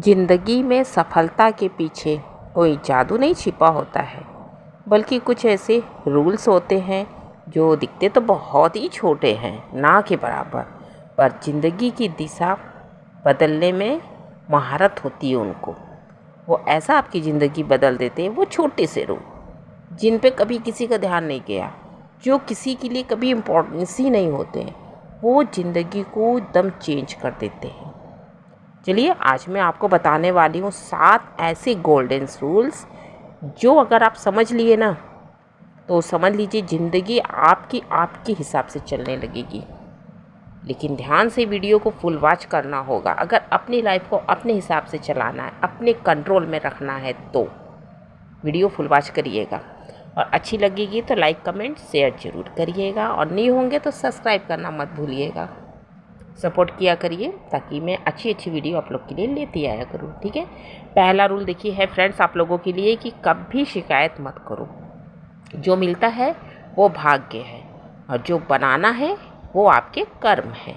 जिंदगी में सफलता के पीछे कोई जादू नहीं छिपा होता है, बल्कि कुछ ऐसे रूल्स होते हैं जो दिखते तो बहुत ही छोटे हैं, ना के बराबर, पर ज़िंदगी की दिशा बदलने में महारत होती है उनको। वो ऐसा आपकी ज़िंदगी बदल देते हैं, वो छोटे से रूल जिन पे कभी किसी का ध्यान नहीं गया, जो किसी के लिए कभी इम्पोर्टेंस ही नहीं होते हैं, वो ज़िंदगी को एकदम चेंज कर देते हैं। चलिए आज मैं आपको बताने वाली हूँ 7 ऐसे गोल्डन रूल्स जो अगर आप समझ लिए ना, तो समझ लीजिए ज़िंदगी आपके हिसाब से चलने लगेगी। लेकिन ध्यान से वीडियो को फुल वॉच करना होगा अगर अपनी लाइफ को अपने हिसाब से चलाना है, अपने कंट्रोल में रखना है तो वीडियो फुल वॉच करिएगा। और अच्छी लगेगी तो लाइक कमेंट शेयर ज़रूर करिएगा, और नहीं होंगे तो सब्सक्राइब करना मत भूलिएगा। सपोर्ट किया करिए ताकि मैं अच्छी अच्छी वीडियो आप लोग के लिए लेती आया करूँ, ठीक है। पहला रूल देखिए है फ्रेंड्स आप लोगों के लिए कि कभी शिकायत मत करो। जो मिलता है वो भाग्य है, और जो बनाना है वो आपके कर्म है।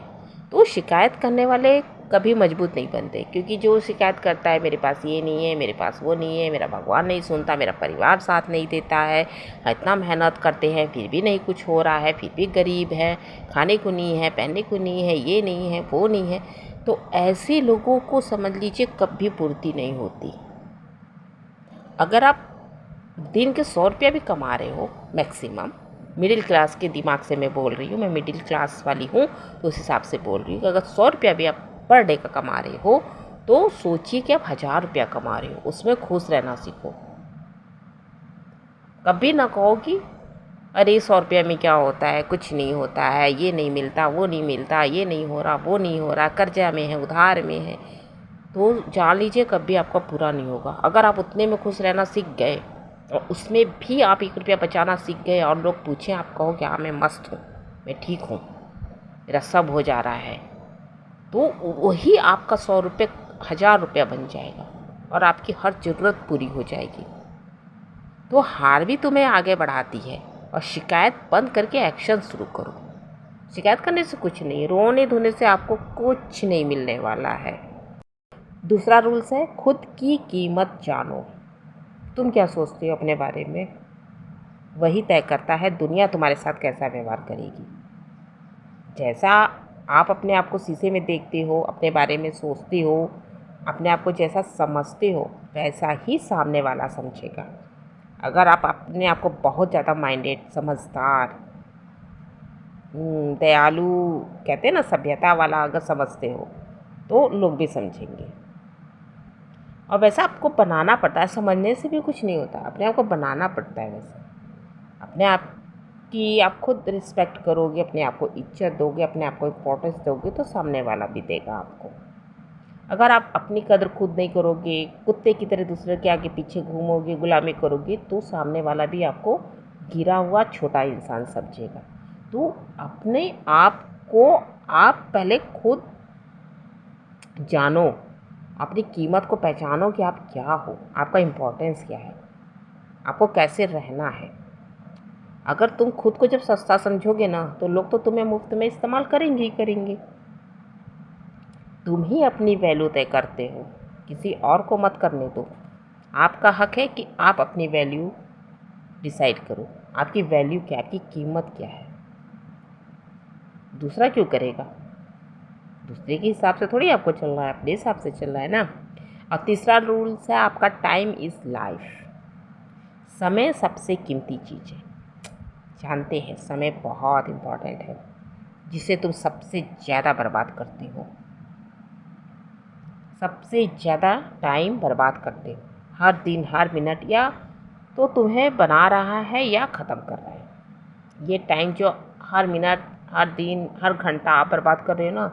तो शिकायत करने वाले कभी मजबूत नहीं बनते, क्योंकि जो शिकायत करता है मेरे पास ये नहीं है, मेरे पास वो नहीं है, मेरा भगवान नहीं सुनता, मेरा परिवार साथ नहीं देता है, इतना मेहनत करते हैं फिर भी नहीं कुछ हो रहा है, फिर भी गरीब है, खाने को नहीं है, पहनने को नहीं है, ये नहीं है, वो नहीं है, तो ऐसे लोगों को समझ लीजिए कभी पूर्ति नहीं होती। अगर आप दिन के 100 रुपया भी कमा रहे हो मैक्सिमम, मिडिल क्लास के दिमाग से मैं बोल रही हूँ, मैं मिडिल क्लास वाली हूँ तो उस हिसाब से बोल रही हूँ कि अगर 100 रुपया भी आप पर डे का कमा रहे हो तो सोचिए कि आप 1000 रुपया कमा रहे हो, उसमें खुश रहना सीखो। कभी ना कहो कि अरे 100 रुपया में क्या होता है, कुछ नहीं होता है, ये नहीं मिलता, वो नहीं मिलता, ये नहीं हो रहा, वो नहीं हो रहा, कर्जा में है, उधार में है, तो जान लीजिए कभी आपका पूरा नहीं होगा। अगर आप उतने में खुश रहना सीख गए और उसमें भी आप 1 रुपया बचाना सीख गए और लोग पूछें, आप कहो कि हाँ मैं मस्त हूँ, मैं ठीक हूँ, मेरा सब हो जा रहा है, तो वही आपका 100 रुपये 1000 रुपया बन जाएगा और आपकी हर ज़रूरत पूरी हो जाएगी। तो हार भी तुम्हें आगे बढ़ाती है, और शिकायत बंद करके एक्शन शुरू करो। शिकायत करने से कुछ नहीं, रोने धोने से आपको कुछ नहीं मिलने वाला है। दूसरा रूल्स है खुद की कीमत जानो। तुम क्या सोचते हो अपने बारे में, वही तय करता है दुनिया तुम्हारे साथ कैसा व्यवहार करेगी। जैसा आप अपने आप को शीशे में देखते हो, अपने बारे में सोचते हो, अपने आप को जैसा समझते हो, वैसा ही सामने वाला समझेगा। अगर आप अपने आप को बहुत ज़्यादा माइंडेड, समझदार, दयालु, कहते हैं ना सभ्यता वाला अगर समझते हो, तो लोग भी समझेंगे। और वैसा आपको बनाना पड़ता है, समझने से भी कुछ नहीं होता, अपने आप को बनाना पड़ता है। वैसे अपने आप की आप खुद रिस्पेक्ट करोगे, अपने आप को इज्जत दोगे, अपने आप को इम्पोर्टेंस दोगे, तो सामने वाला भी देगा आपको। अगर आप अपनी कदर खुद नहीं करोगे, कुत्ते की तरह दूसरे के आगे पीछे घूमोगे, गुलामी करोगे, तो सामने वाला भी आपको गिरा हुआ छोटा इंसान समझेगा। तो अपने आप को आप पहले खुद जानो, अपनी कीमत को पहचानो कि आप क्या हो, आपका इम्पोर्टेंस क्या है, आपको कैसे रहना है। अगर तुम खुद को जब सस्ता समझोगे ना, तो लोग तो तुम्हें मुफ्त में इस्तेमाल करेंगे ही करेंगे। तुम ही अपनी वैल्यू तय करते हो, किसी और को मत करने दो। आपका हक है कि आप अपनी वैल्यू डिसाइड करो, आपकी वैल्यू क्या है, आपकी कीमत क्या है। दूसरा क्यों करेगा? दूसरे के हिसाब से थोड़ी आपको चलना है, अपने हिसाब से चलना है ना। और तीसरा रूल्स है आपका टाइम इज़ लाइफ। समय सबसे कीमती चीज़ है। जानते हैं समय बहुत इम्पोर्टेंट है, जिसे तुम सबसे ज़्यादा बर्बाद करते हो, सबसे ज़्यादा टाइम बर्बाद करते हो। हर दिन हर मिनट या तो तुम्हें बना रहा है या ख़त्म कर रहा है। ये टाइम जो हर मिनट, हर दिन, हर घंटा आप बर्बाद कर रहे हो ना,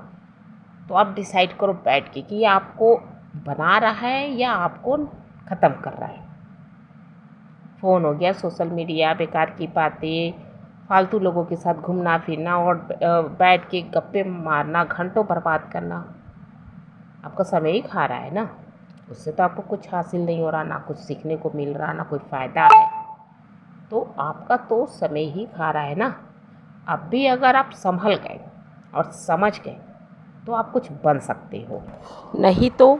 तो आप डिसाइड करो बैठ के कि ये आपको बना रहा है या आपको ख़त्म कर रहा है। फ़ोन हो गया, सोशल मीडिया, बेकार की बातें, फालतू लोगों के साथ घूमना फिरना और बैठ के गप्पे मारना, घंटों बर्बाद करना, आपका समय ही खा रहा है ना। उससे तो आपको कुछ हासिल नहीं हो रहा, ना कुछ सीखने को मिल रहा, ना कोई फ़ायदा है, तो आपका तो समय ही खा रहा है ना। अब भी अगर आप संभल गए और समझ गए तो आप कुछ बन सकते हो, नहीं तो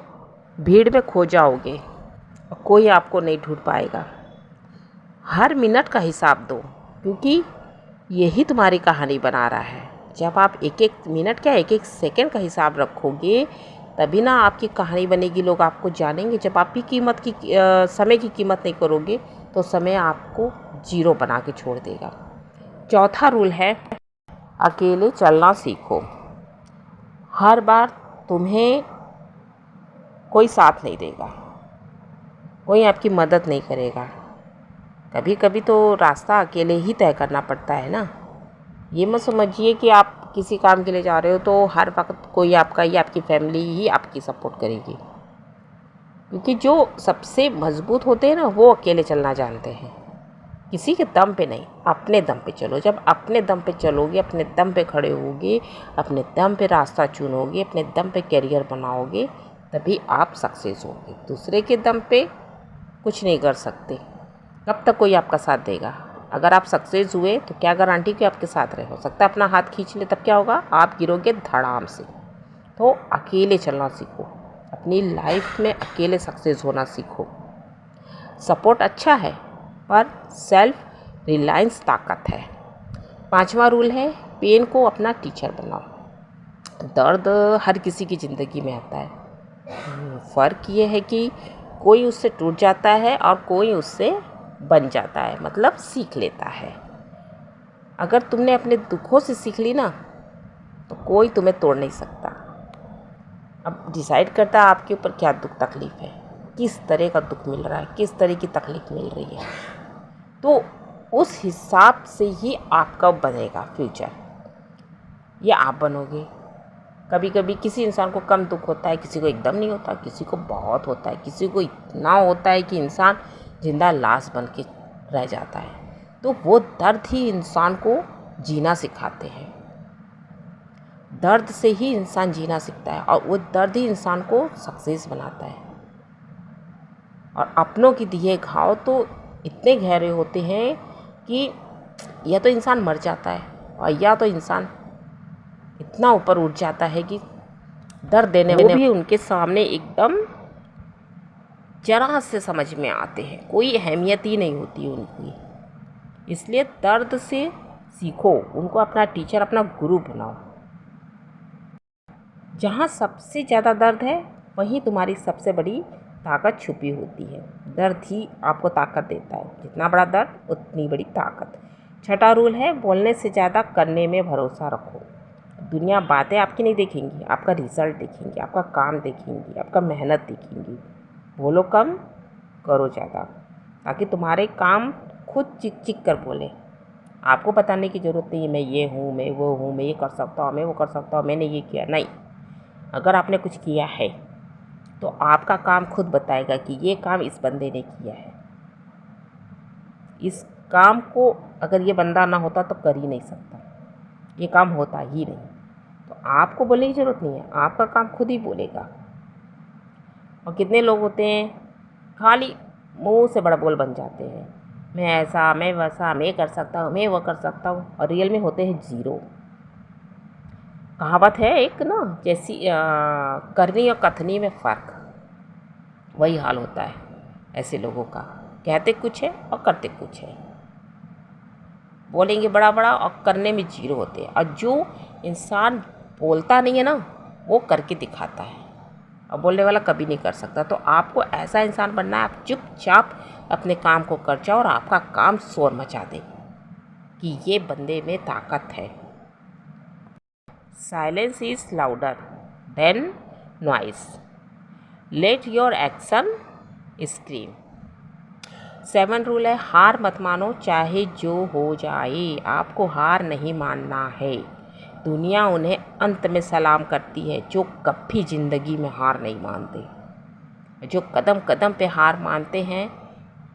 भीड़ में खो जाओगे और कोई आपको नहीं ढूंढ पाएगा। हर मिनट का हिसाब दो, क्योंकि यही तुम्हारी कहानी बना रहा है। जब आप एक एक मिनट क्या एक एक सेकंड का हिसाब रखोगे, तभी ना आपकी कहानी बनेगी, लोग आपको जानेंगे। जब आप भी समय की कीमत नहीं करोगे तो समय आपको जीरो बना के छोड़ देगा। चौथा रूल है, अकेले चलना सीखो। हर बार तुम्हें कोई साथ नहीं देगा, कोई आपकी मदद नहीं करेगा। कभी कभी तो रास्ता अकेले ही तय करना पड़ता है ना। ये मत समझिए कि आप किसी काम के लिए जा रहे हो तो हर वक्त कोई आपका या आपकी फैमिली ही आपकी सपोर्ट करेगी, क्योंकि जो सबसे मजबूत होते हैं ना, वो अकेले चलना जानते हैं। किसी के दम पे नहीं, अपने दम पे चलो। जब अपने दम पे चलोगे, अपने दम पे खड़े होगे, अपने दम पे रास्ता चुनोगे, अपने दम पे करियर बनाओगे, तभी आप सक्सेस होगे। दूसरे के दम पे कुछ नहीं कर सकते। कब तक कोई आपका साथ देगा? अगर आप सक्सेस हुए तो क्या गारंटी कि आपके साथ रहे? हो सकता है अपना हाथ खींच ले, तब क्या होगा? आप गिरोगे धड़ाम से। तो अकेले चलना सीखो, अपनी लाइफ में अकेले सक्सेस होना सीखो। सपोर्ट अच्छा है, पर सेल्फ रिलायंस ताकत है। पांचवा रूल है, पेन को अपना टीचर बनाओ। दर्द हर किसी की ज़िंदगी में आता है। फ़र्क ये है कि कोई उससे टूट जाता है और कोई उससे बन जाता है, मतलब सीख लेता है। अगर तुमने अपने दुखों से सीख ली ना, तो कोई तुम्हें तोड़ नहीं सकता। अब डिसाइड करता है आपके ऊपर क्या दुख तकलीफ़ है, किस तरह का दुख मिल रहा है, किस तरह की तकलीफ़ मिल रही है। तो उस हिसाब से ही आपका बनेगा फ्यूचर, या आप बनोगे। कभी कभी किसी इंसान को कम दुख होता है, किसी को एकदम नहीं होता, किसी को बहुत होता है, किसी को इतना होता है कि इंसान जिंदा लाश बन के रह जाता है। तो वो दर्द ही इंसान को जीना सिखाते हैं। दर्द से ही इंसान जीना सीखता है, और वो दर्द ही इंसान को सक्सेस बनाता है। और अपनों की दिए घाव तो इतने गहरे होते हैं कि या तो इंसान मर जाता है, और या तो इंसान इतना ऊपर उठ जाता है कि दर्द देने वाले भी उनके सामने एकदम जरा से समझ में आते हैं, कोई अहमियत ही नहीं होती उनकी। इसलिए दर्द से सीखो, उनको अपना टीचर, अपना गुरु बनाओ। जहाँ सबसे ज़्यादा दर्द है, वहीं तुम्हारी सबसे बड़ी ताकत छुपी होती है। दर्द ही आपको ताकत देता है, जितना बड़ा दर्द उतनी बड़ी ताकत। छठा रूल है, बोलने से ज़्यादा करने में भरोसा रखो। दुनिया बातें आपकी नहीं देखेंगी, आपका रिजल्ट देखेंगी, आपका काम देखेंगी, आपका मेहनत देखेंगी। बोलो कम, करो ज़्यादा, ताकि तुम्हारे काम खुद चिक चिक कर बोले। आपको बताने की ज़रूरत नहीं है मैं ये हूँ, मैं वो हूँ, मैं ये कर सकता हूँ, मैं वो कर सकता हूँ, मैंने ये किया। नहीं, अगर आपने कुछ किया है तो आपका काम खुद बताएगा कि ये काम इस बंदे ने किया है। इस काम को अगर ये बंदा ना होता तो कर ही नहीं सकता, ये काम होता ही नहीं। तो आपको बोलने की ज़रूरत नहीं है, आपका काम खुद ही बोलेगा। और कितने लोग होते हैं खाली मुंह से बड़ा बोल बन जाते हैं, मैं ऐसा, मैं वैसा, मैं कर सकता हूँ, मैं वो कर सकता हूँ, और रियल में होते हैं ज़ीरो। कहावत है एक ना, जैसी करनी और कथनी में फ़र्क, वही हाल होता है ऐसे लोगों का। कहते कुछ है और करते कुछ है, बोलेंगे बड़ा बड़ा और करने में जीरो होते हैं। और जो इंसान बोलता नहीं है ना, वो करके दिखाता है, और बोलने वाला कभी नहीं कर सकता। तो आपको ऐसा इंसान बनना है, आप चुपचाप अपने काम को कर जाओ और आपका काम शोर मचा दे कि ये बंदे में ताकत है। Silence is louder than noise, let your action scream. 7 rule है, हार मत मानो चाहे जो हो जाए। आपको हार नहीं मानना है। दुनिया उन्हें अंत में सलाम करती है जो कभी ज़िंदगी में हार नहीं मानते। जो कदम कदम पे हार मानते हैं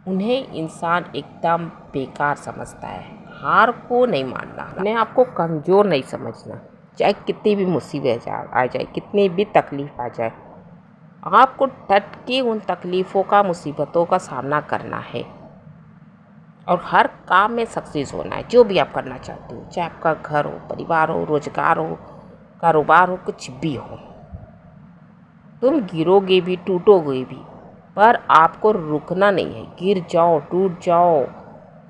उन्हें इंसान एकदम बेकार समझता है। हार को नहीं मानना, उन्हें आपको कमज़ोर नहीं समझना। चाहे कितनी भी मुसीबत आ जाए, कितनी भी तकलीफ़ आ जाए, आपको डट के उन तकलीफ़ों का, मुसीबतों का सामना करना है और हर काम में सक्सेस होना है। जो भी आप करना चाहते हो, चाहे आपका घर हो, परिवार हो, रोजगार हो, कारोबार हो, कुछ भी हो, तुम गिरोगे भी, टूटोगे भी, पर आपको रुकना नहीं है। गिर जाओ, टूट जाओ,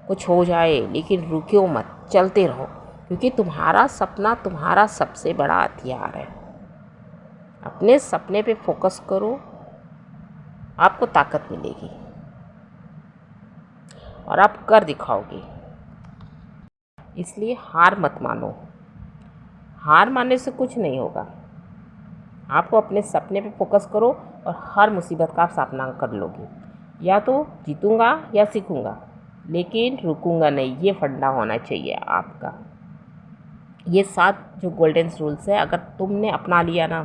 कुछ हो जाए, लेकिन रुकियो मत, चलते रहो, क्योंकि तुम्हारा सपना तुम्हारा सबसे बड़ा हथियार है। अपने सपने पे फोकस करो, आपको ताकत मिलेगी और आप कर दिखाओगे। इसलिए हार मत मानो। हार मानने से कुछ नहीं होगा। आपको अपने सपने पे फोकस करो और हर मुसीबत का आप सामना कर लोगे। या तो जीतूंगा या सीखूंगा, लेकिन रुकूंगा नहीं, ये फंडा होना चाहिए आपका। ये 7 जो गोल्डन रूल्स है, अगर तुमने अपना लिया ना,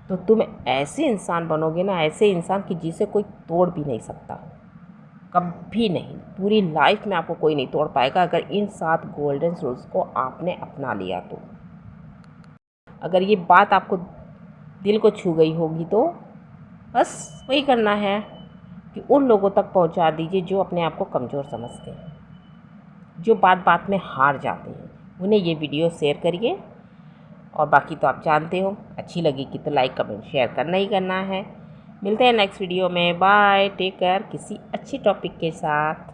तो तुम ऐसे इंसान बनोगे ना, ऐसे इंसान कि जिसे कोई तोड़ भी नहीं सकता, कभी नहीं। पूरी लाइफ में आपको कोई नहीं तोड़ पाएगा अगर इन 7 गोल्डन रूल्स को आपने अपना लिया तो। अगर ये बात आपको दिल को छू गई होगी तो बस वही करना है कि उन लोगों तक पहुंचा दीजिए जो अपने आप को कमज़ोर समझते हैं, जो बात बात में हार जाते हैं। उन्हें ये वीडियो शेयर करिए। और बाकी तो आप जानते हो, अच्छी लगेगी तो लाइक कमेंट शेयर करना ही करना है। मिलते हैं नेक्स्ट वीडियो में। बाय, टेक केयर, किसी अच्छी टॉपिक के साथ।